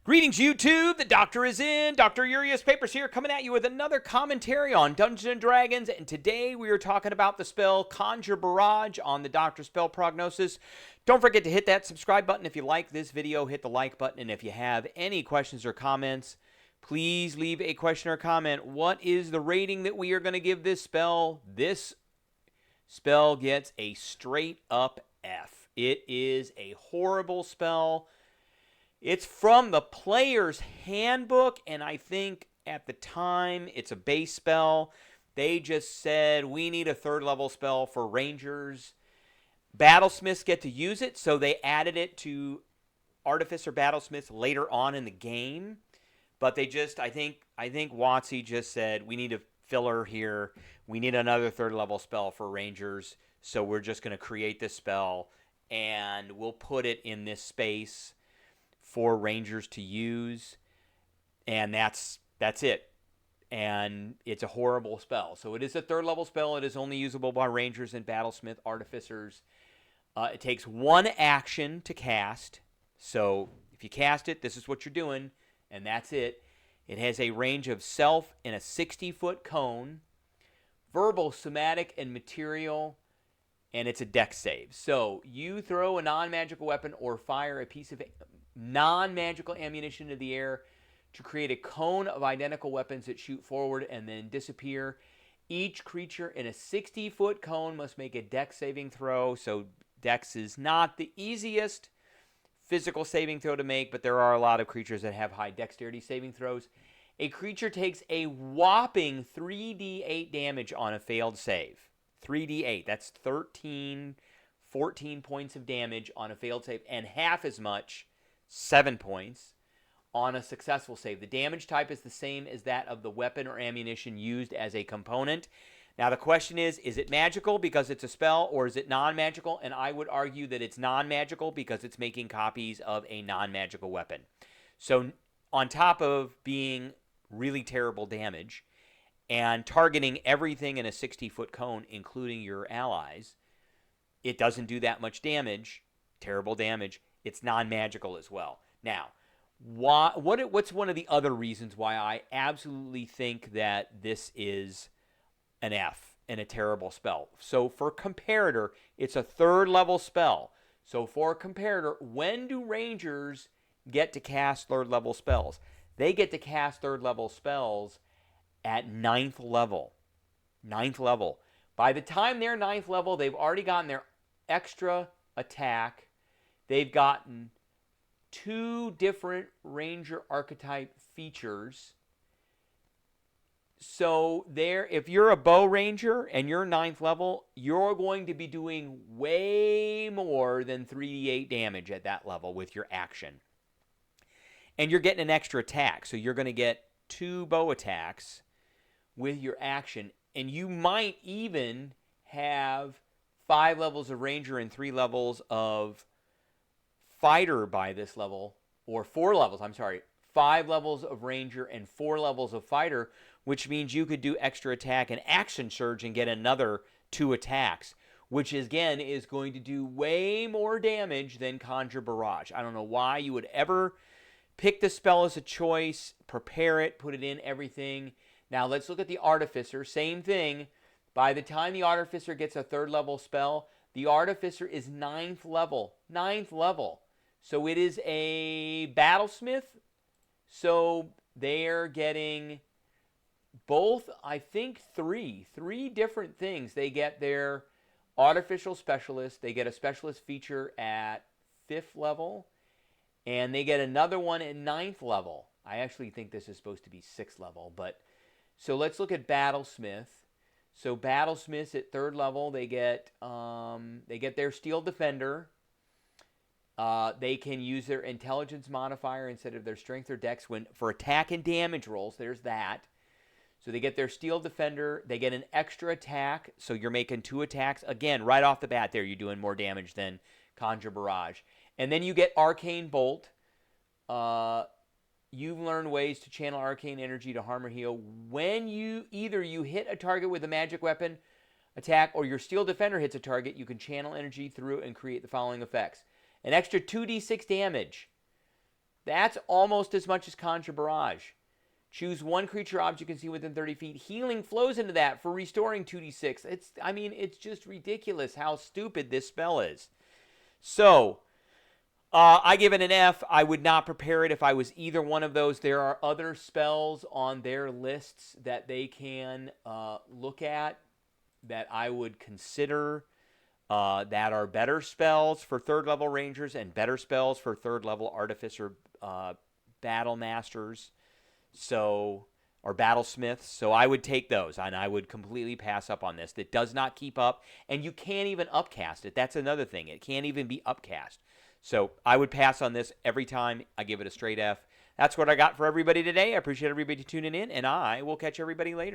Greetings, YouTube. The Doctor is in. Dr. Urias Papers here, coming at you with another commentary on Dungeons & Dragons. And today we are talking about the spell Conjure Barrage on the Doctor Spell Prognosis. Don't forget to hit that subscribe button if you like this video. Hit the like button. And if you have any questions or comments, please leave a question or comment. What is the rating that we are going to give this spell? This spell gets a straight up F. It is a horrible spell. It's from the player's handbook, and I think at the time it's a base spell. They just said, we need a third level spell for Rangers. Battlesmiths get to use it, so they added it to Artificer Battlesmiths later on in the game. But they just, I think WotC just said, we need a filler here. We need another third level spell for Rangers, so we're just going to create this spell, and we'll put it in this space for Rangers to use, and that's it. And it's a horrible spell. So it is a third level spell. It is only usable by Rangers and Battlesmith Artificers. It takes one action to cast. So if you cast it, this is what you're doing, and that's it. It has a range of self in a 60-foot cone, verbal, somatic, and material, and it's a dex save. So you throw a non-magical weapon or fire a piece of non-magical ammunition into the air to create a cone of identical weapons that shoot forward and then disappear. Each creature in a 60-foot cone must make a dex saving throw. So dex is not the easiest physical saving throw to make, but there are a lot of creatures that have high dexterity saving throws. A creature takes a whopping 3d8 damage on a failed save. 3d8, that's 13, 14 points of damage on a failed save, and half as much, 7 points, on a successful save. The damage type is the same as that of the weapon or ammunition used as a component. Now the question is it magical because it's a spell, or is it non-magical? And I would argue that it's non-magical because it's making copies of a non-magical weapon. So on top of being really terrible damage and targeting everything in a 60-foot cone, including your allies, it doesn't do that much damage, terrible damage. It's non-magical as well. Now, what's one of the other reasons why I absolutely think that this is an F and a terrible spell? So for comparator, it's a third level spell. So for comparator, when do Rangers get to cast third level spells? They get to cast third level spells at 9th level. 9th level. By the time they're 9th level, they've already gotten their extra attack. They've gotten 2 different Ranger archetype features. So if you're a Bow Ranger and you're 9th level, you're going to be doing way more than 3d8 damage at that level with your action. And you're getting an extra attack. So you're going to get 2 bow attacks with your action. And you might even have 5 levels of Ranger and 3 levels of Fighter by this level, or 4 levels, 5 levels of Ranger and 4 levels of Fighter, which means you could do extra attack and action surge and get another 2 attacks, which again is going to do way more damage than Conjure Barrage. I don't know why you would ever pick the spell as a choice, prepare it, put it in everything. Now let's look at the Artificer. Same thing. By the time the Artificer gets a third level spell, the Artificer is 9th level. 9th level. So it is a Battlesmith. So they're getting both, I think, three different things. They get their Artificial Specialist. They get a Specialist feature at 5th level. And they get another one at 9th level. I actually think this is supposed to be 6th level. But so let's look at Battlesmith. So Battlesmiths at 3rd level, they get their Steel Defender. They can use their Intelligence modifier instead of their Strength or Dex for attack and damage rolls. There's that. So they get their Steel Defender. They get an extra attack. So you're making 2 attacks. Again, right off the bat there, you're doing more damage than Conjure Barrage. And then you get Arcane Bolt. You've learned ways to channel arcane energy to harm or heal. When you hit a target with a magic weapon attack, or your Steel Defender hits a target, you can channel energy through and create the following effects. An extra 2d6 damage That's almost as much as Conjure Barrage. Choose one creature object you can see within 30 feet. Healing flows into that for restoring 2d6. It's just ridiculous how stupid this spell is. So, I give it an F. I would not prepare it if I was either one of those. There are other spells on their lists that they can look at that I would consider that are better spells for third level rangers and better spells for third level artificer battle masters. So, or battlesmiths. So I would take those, and I would completely pass up on this. That does not keep up, and you can't even upcast it. That's another thing. It can't even be upcast. So I would pass on this every time. I give it a straight F. That's what I got for everybody today. I appreciate everybody tuning in, and I will catch everybody later.